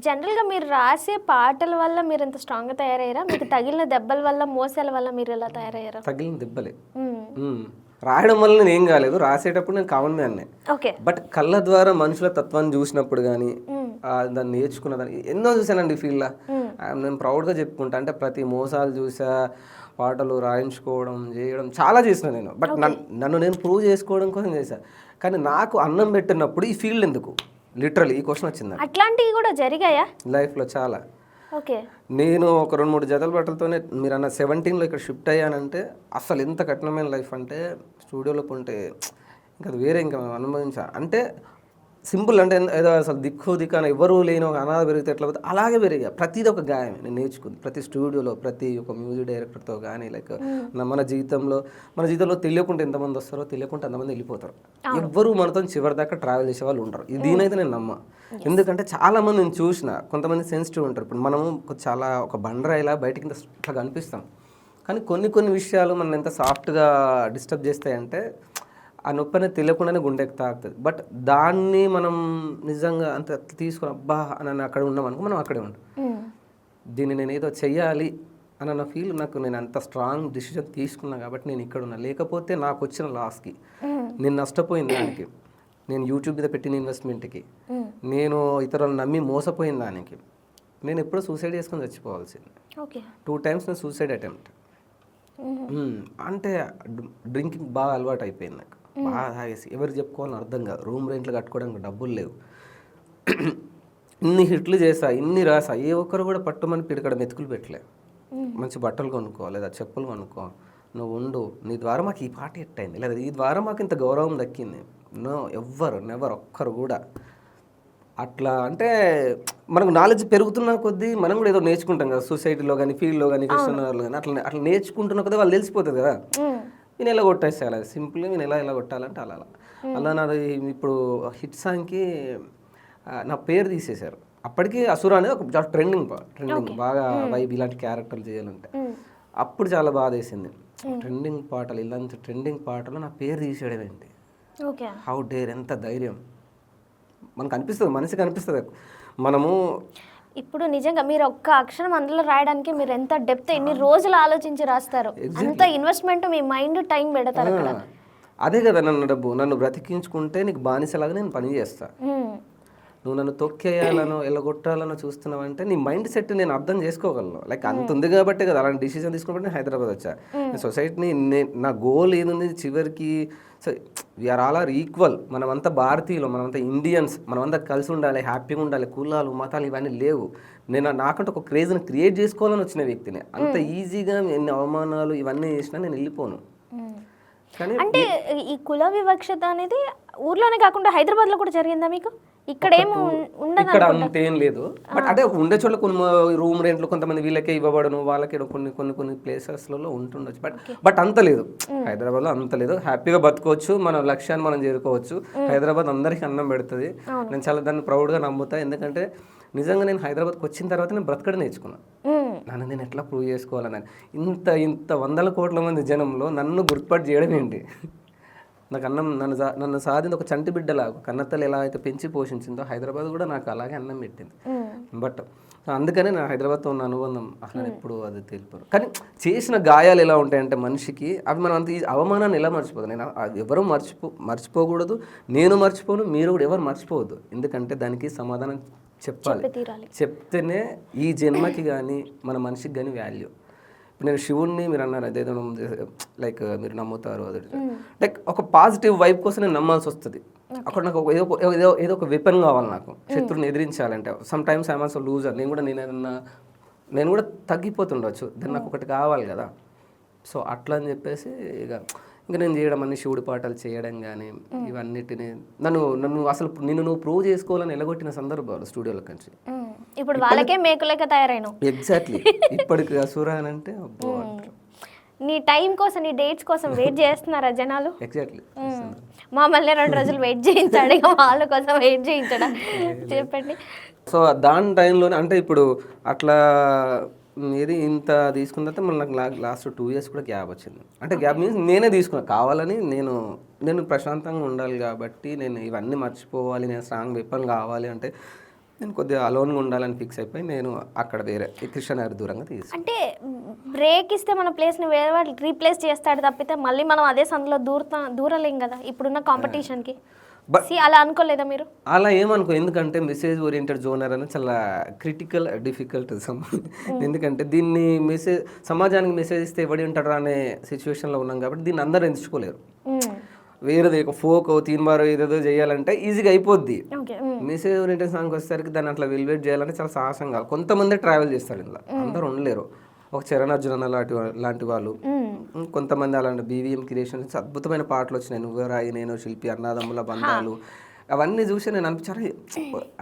జనరల్‌గా మీరు రాసే పాటల వల్ల మీరింత స్ట్రాంగ్‌గా తయారయ్యారా? మీకు తగిలిన దెబ్బల వల్ల, మోసాల వల్ల మీరిలా తయారయ్యారా? తగిలిన దెబ్బలే. హ్మ్. హ్మ్. రాయడం వల్ల నేనేం కాలేదు. రాసేటప్పుడు నేను కామన్ మ్యాన్‌నే. ఓకే. బట్ కళ్ళ ద్వారా మనుషుల తత్వాన్ని చూసినప్పుడు గానీ, హ్మ్. దాన్ని నేర్చుకున్నదాన్ని ఎన్నో చూసానండి ఫీల్డ్‌ల. హ్మ్. నేను ప్రౌడ్‌గా చెప్పుకుంటా. అంటే ప్రతి మోసాలు చూసా, పాటలు రాయించుకోవడం, చేయడం చాలా చేసిన నేను. But okay. నన్ను నేను ప్రూవ్ చేసుకోవడం కోసం చేశా. కానీ నాకు అన్నం పెట్టినప్పుడు ఈ ఫీల్డ్ ఎందుకు? లిటరల్లీ ఈ క్వెషన్ వచ్చింది నాకు అట్లాంటివి కూడా జరిగాయా? లైఫ్‌లో చాలా. ఓకే. నేను ఒక 2, 3 జతల బట్టలతోనే మీరన్న 17లో ఇక్కడ షిఫ్ట్ అయ్యానంటే అసలు ఎంత కఠినమైన లైఫ్ అంటే స్టూడియోలో ఉంటే ఇంకా అది వేరే ఇంకా అనుభవించా. అంటే సింపుల్ అంటే ఏదో అసలు దిక్కు దిక్కాన ఎవరూ లేని ఒక అనాథ పెరిగితే ఎట్లా పోతే అలాగే పెరిగా. ప్రతిదీ ఒక గాయమే నేను నేర్చుకుంది. ప్రతి స్టూడియోలో ప్రతి ఒక మ్యూజిక్ డైరెక్టర్తో కానీ లైక్ మన జీవితంలో తెలియకుండా ఎంతమంది వస్తారో తెలియకుండా అంతమంది వెళ్ళిపోతారు. ఎవ్వరూ మనతో చివరి దాకా ట్రావెల్ చేసే వాళ్ళు ఉంటారు. దీనైతే నేను నమ్మా. ఎందుకంటే చాలామంది నేను చూసిన కొంతమంది సెన్సిటివ్ ఉంటారు. ఇప్పుడు మనము చాలా ఒక బండరాయిలా బయటికి ఇట్లా కనిపిస్తాం. కానీ కొన్ని విషయాలు మనం ఎంత సాఫ్ట్గా డిస్టర్బ్ చేస్తాయంటే ఆ నొప్పి అనేది తెలియకుండానే గుండెకి తాకుతుంది. బట్ దాన్ని మనం నిజంగా అంత తీసుకొని అబ్బా అని అక్కడ ఉన్నాం అనుకో మనం అక్కడే ఉంటాం. హ్మ్. దీన్ని నేను ఏదో చెయ్యాలి అని అన్న ఫీల్ నాకు నేను అంత స్ట్రాంగ్ డిసిషన్ తీసుకున్నా కాబట్టి నేను ఇక్కడ ఉన్నా. లేకపోతే నాకు వచ్చిన లాస్కి నేను నష్టపోయిన దానికి, నేను యూట్యూబ్ మీద పెట్టిన ఇన్వెస్ట్మెంట్కి, నేను ఇతరులను నమ్మి మోసపోయిన దానికి నేను ఎప్పుడో సూసైడ్ చేసుకొని చచ్చిపోవాల్సింది. ఓకే. 2 times నేను సూసైడ్ అటెంప్ట్. అంటే డ్రింకింగ్ బాగా అలవాటు అయిపోయింది నాకు. బాగా తాగేసి ఎవరికి చెప్పుకోవాలని అర్థం కాదు. రూమ్ రెంట్లు కట్టుకోవడానికి డబ్బులు లేవు. ఇన్ని హిట్లు చేసా, ఇన్ని రాసా, ఏ ఒక్కరు కూడా పట్టుమని పిడికడ మెతుకులు పెట్టలే. మంచి బట్టలు కొనుక్కో లేదా చెప్పులు కొనుక్కో, నువ్వు ఉండు, నీ ద్వారా మాకు ఈ పాట హిట్ అయింది లేదా ఈ ద్వారా మాకు ఇంత గౌరవం దక్కింది. నెవర్ ఒక్కరు కూడా అట్లా. అంటే మనకు నాలెడ్జ్ పెరుగుతున్న కొద్దీ మనం కూడా ఏదో నేర్చుకుంటాం కదా. సొసైటీలో కానీ ఫీల్డ్లో కానీ క్వశ్చన్లో కానీ అట్లా నేర్చుకుంటున్న కొద్దీ వాళ్ళు తెలిసిపోతుంది కదా. నేను ఎలా కొట్టేసేయాలి సింపుల్గా, నేను ఎలా కొట్టాలంటే అలా నాది. ఇప్పుడు హిట్ సాంగ్కి నా పేరు తీసేశారు. అప్పటికి అసుర అనేది ఒక ట్రెండింగ్ బాగా వైబ్ ఇలాంటి క్యారెక్టర్లు చేయాలంటే అప్పుడు చాలా బాధ వేసింది. ట్రెండింగ్ పాటలు ఇలాంటి ట్రెండింగ్ పాటలు నా పేరు తీసేయడం ఏంటి? హౌ డేర్, ఎంత ధైర్యం మనకు అనిపిస్తుంది, మనిషికి అనిపిస్తుంది. మనము ఇప్పుడు నిజంగా మీరు ఒక్క అక్షరం అందులో రాయడానికి మీరు ఎంత డెప్త్ ఎన్ని రోజులు ఆలోచించి రాస్తారు, అంత ఇన్వెస్ట్మెంట్ మీ మైండ్ టైం పెడతారు అక్కడ. అదే కదా నన్ను బ్రతికించుకుంటే నీకు బానిసలాగా నేను పని చేస్తా. నువ్వు నన్ను తొక్కేయాలనో ఎల్లగొట్టాలనో చూస్తున్నావంటే నీ మైండ్ సెట్ నేను అర్థం చేసుకోగలను. లైక్ అంత ఉంది కాబట్టి కదా అలాంటి డిసిజన్ తీసుకున్నప్పుడు నేను హైదరాబాద్ వచ్చా. సొసైటీని నా గోల్ ఏముంది చివరికి, so we are all are equal. మనమంతా భారతీయులు, మనమంతా ఇండియన్స్, మనమంతా కలిసి ఉండాలి, హ్యాపీగా ఉండాలి. కులాలు మతాలు ఇవన్నీ లేవు. నేను నాకంటే ఒక క్రేజ్ని క్రియేట్ చేసుకోవాలని వచ్చిన వ్యక్తిని. అంత ఈజీగా ఎన్ని అవమానాలు ఇవన్నీ చేసినా నేను వెళ్ళిపోను. అంటే ఈ కుల వివక్షత అనేది ఊర్లోనే కాకుండా హైదరాబాద్లో కూడా జరిగిందా మీకు? ఇక్కడ ఇక్కడ అంతేం లేదు. బట్ అంటే ఉండే చోట్ల కొన్ని రూమ్ రెంట్లు కొంతమంది వీళ్ళకే ఇవ్వబడను, వాళ్ళకి కొన్ని ప్లేసెస్లలో ఉంటుండొచ్చు. బట్ అంత లేదు. హైదరాబాద్లో అంత లేదు. హ్యాపీగా బతుకోవచ్చు, మన లక్ష్యాన్ని మనం చేరుకోవచ్చు. హైదరాబాద్ అందరికీ అన్నం పెడుతుంది. నేను చాలా దాన్ని ప్రౌడ్గా నమ్ముతా. ఎందుకంటే నిజంగా నేను హైదరాబాద్కి వచ్చిన తర్వాత నేను బ్రతకడం నేర్చుకున్నాను. నన్ను నేను ఎట్లా ప్రూవ్ చేసుకోవాలని. ఇంత వందల కోట్ల మంది జనంలో నన్ను గుర్తుపట్టి చేయడం ఏంటి? నాకు నన్ను సాధింది ఒక చంటి బిడ్డలా, ఒక కన్నతల్లి ఎలా అయితే పెంచి పోషించిందో హైదరాబాద్ కూడా నాకు అలాగే అన్నం పెట్టింది. బట్ అందుకనే నా హైదరాబాద్తో ఉన్న అనుబంధం అసలు ఎప్పుడు అది తెలిపారు. కానీ చేసిన గాయాలు ఎలా ఉంటాయంటే మనిషికి అవి మనం అంత అవమానాన్ని ఎలా మర్చిపోదు. నేను ఎవరు మర్చిపోకూడదు, నేను మర్చిపోను, మీరు కూడా ఎవరు మర్చిపోవద్దు. ఎందుకంటే దానికి సమాధానం చెప్పాలి. చెప్తేనే ఈ జన్మకి కానీ మన మనిషికి కానీ వాల్యూ. ఇప్పుడు నేను శివుణ్ణి మీరు అన్నారు అదేదో లైక్ మీరు నమ్ముతారు అది లైక్ ఒక పాజిటివ్ వైబ్ కోసం నేను నమ్మాల్సి వస్తుంది. అక్కడ నాకు ఏదో ఒక వెపన్ కావాలి. నాకు శత్రువుని ఎదిరించాలంటే some times I'm also loser. నేను కూడా తగ్గిపోతుండొచ్చు. దాన్ని నాకు ఒకటి కావాలి కదా. సో అట్లా అని చెప్పేసి ఇంకా నేను చేయడం అన్ని శివుడి పాటలు చేయడం కానీ ఇవన్నిటిని నన్ను అసలు నువ్వు ప్రూవ్ చేసుకోవాలని ఎలగొట్టిన సందర్భాలు స్టూడియోలో నుంచి. ఇప్పుడు వాళ్ళకే మేకులేక తయారైన ఎగ్జాక్ట్లీ. ఇప్పటికి అసుర అని అంటే అబ్బో, నీ టైం కోసం నీ డేట్స్ కోసం వెయిట్ చేస్తున్నారా జనాలు? ఎగ్జాక్ట్లీ. మమ్మల్ని 2 రోజులు వెయిట్ చేయించాడు, ఇక వాళ్ళ కోసం వెయిట్ చేయించడా చెప్పండి. సో దాని టైంలోనే అంటే ఇప్పుడు అట్లా ఇంత తీసుకున్న తర్వాత మళ్ళీ నాకు లాస్ట్ 2 years కూడా గ్యాప్ వచ్చింది. అంటే గ్యాప్ మీన్స్ నేనే తీసుకున్నాను కావాలని. నేను ప్రశాంతంగా ఉండాలి కాబట్టి, నేను ఇవన్నీ మర్చిపోవాలి, నేను స్ట్రాంగ్ వెపన్ కావాలి అంటే నేను కొద్దిగా అలోన్గా ఉండాలని ఫిక్స్ అయిపోయి నేను అక్కడ వేరే కృష్ణనగర్ దూరంగా అంటే బ్రేక్ ఇస్తే మన ప్లేస్ని వేరే వాళ్ళు రీప్లేస్ చేస్తాడు తప్పితే మళ్ళీ మనం అదే సందులో దూరలేం కదా ఇప్పుడున్న కాంపిటీషన్కి. అలా అనుకోలేదా మీరు? అలా ఏమనుకో, ఎందుకంటే మెసేజ్ ఓరియంటెడ్ జోనర్ అనేది చాలా క్రిటికల్ డిఫికల్ట్ ఎందుకంటే దీన్ని సమాజానికి మెసేజ్ ఇస్తే ఎవడి ఉంటాడు అనే సిచ్యువేషన్లో ఉన్నాం కాబట్టి దీన్ని అందరూ ఎంచుకోలేరు. వేరేది ఒక ఫోక్ తీన్మారో ఏదేదో చేయాలంటే ఈజీగా అయిపోద్ది. మెసేజ్ ఓరియంటెడ్ సాంగ్ వచ్చేసరికి దాన్ని అట్లా వెలివేట్ చేయాలంటే చాలా సాహసం కావాలి. కొంతమంది ట్రావెల్ చేస్తారు ఇందులో, అందరూ ఉండలేరు. ఒక చరణ్ అర్జున్ లాంటి వాళ్ళు, కొంతమంది అలాంటి బీవీఎం క్రియేషన్స్ అద్భుతమైన పాటలు వచ్చినాయి. నువ్వెరాయి, నేను శిల్పి, అన్నాదమ్ముల బంధాలు, అవన్నీ చూసి నేను అనిపించారు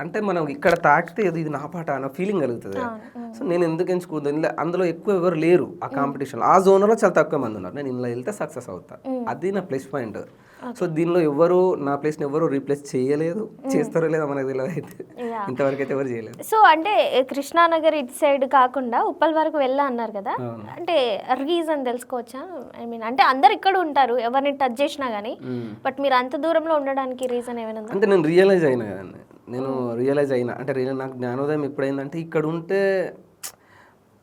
అంటే మనం ఇక్కడ తాకితే ఇది నా పాట అన్న ఫీలింగ్ కలుగుతుంది. సో నేను ఎందుకు ఎంచుకోవద్దు, అందులో ఎక్కువ ఎవరు లేరు ఆ కాంపిటీషన్, ఆ జోన్లో చాలా తక్కువ మంది ఉన్నారు. నేను ఇందులో వెళ్తే సక్సెస్ అవుతా, అది నా ప్లస్ పాయింట్. సో దీనిలో ఎవరు నా ప్లేస్ని ఎవరు రీప్లేస్ చేయలేదు, చేస్తారో లేదో మనకు తెలియదు. అయితే ఇంతవరకు అయితే ఎవరు చేయలేదు. సో అంటే కృష్ణానగర్ ఇటు సైడ్ కాకుండా ఉప్పల్ వరకు వెళ్ళా అన్నారు కదా, అంటే రీజన్ తెలుసుకోవచ్చా? ఐ మీన్ అంటే అందరు ఇక్కడ ఉంటారు ఎవరిని టచ్ చేసినా కానీ, బట్ మీరు అంత దూరంలో ఉండడానికి రీజన్ ఏమైనా ఉందా? అంటే నేను రియలైజ్ అయినా కదండి, అంటే నాకు జ్ఞానోదయం ఎప్పుడైందంటే ఇక్కడ ఉంటే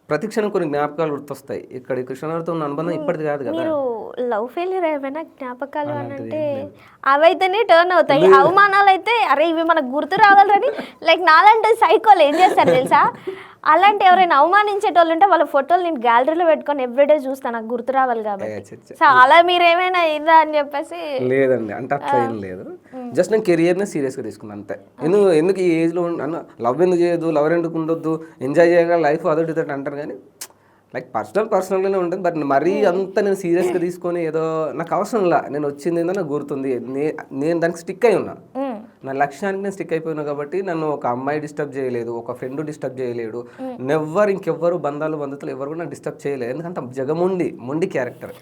ప్రతి క్షణం కొన్ని జ్ఞాపకాలు గుర్తొస్తాయి. ఇక్కడ కృష్ణనగర్తో ఉన్న అనుబంధం ఇప్పటిది కాదు కదా. మీరు లవ్ ఫెయిల్యూర్ ఏమైనా జ్ఞాపకాలు అని అంటే అవైతేనే టర్న్ అవుతాయి, అవమానాలు అయితే అరే ఇవి మనకు గుర్తు రావాలని లైక్ నాలాంటి సైకోలు ఏం చేస్తారు తెలుసా, అలాంటి ఎవరైనా అవమానించేటోళ్ళు ఉంటే వాళ్ళ ఫోటోలు నేను గ్యాలరీలో పెట్టుకొని ఎవ్రీడే చూస్తాను, నాకు గుర్తు రావాలి కాబట్టి. సో అలా మీరు ఏమైనా ఇదా అని చెప్పేసి? లేదండి, అంటే అట్లా ఏం లేదు. జస్ట్ నేను కెరియర్ని సీరియస్గా తీసుకున్నాను అంతే. ఎందుకు ఈ ఏజ్లో లవ్ ఎందుకు చేయదు, లవర్ ఎందుకు ఉండొద్దు, ఎంజాయ్ చేయగల లైఫ్ అదొకటి ఇదొకటి అంటారు కానీ లైక్ పర్సనల్గానే ఉంటుంది. బట్ మరీ అంతా నేను సీరియస్గా తీసుకొని ఏదో నాకు అవసరం లా, నేను వచ్చింది ఏందో నాకు గుర్తుంది, నేను దానికి స్టిక్ అయి ఉన్నా, నా లక్ష్యానికి నేను స్టిక్ అయిపోయినా కాబట్టి నన్ను ఒక అమ్మాయి డిస్టర్బ్ చేయలేదు, ఒక ఫ్రెండ్ డిస్టర్బ్ చేయలేడు, ఇంకెవ్వరు బంధాలు బంధువులు ఎవరు కూడా నాకు డిస్టర్బ్ చేయలేదు. ఎందుకంటే మొండి క్యారెక్టర్.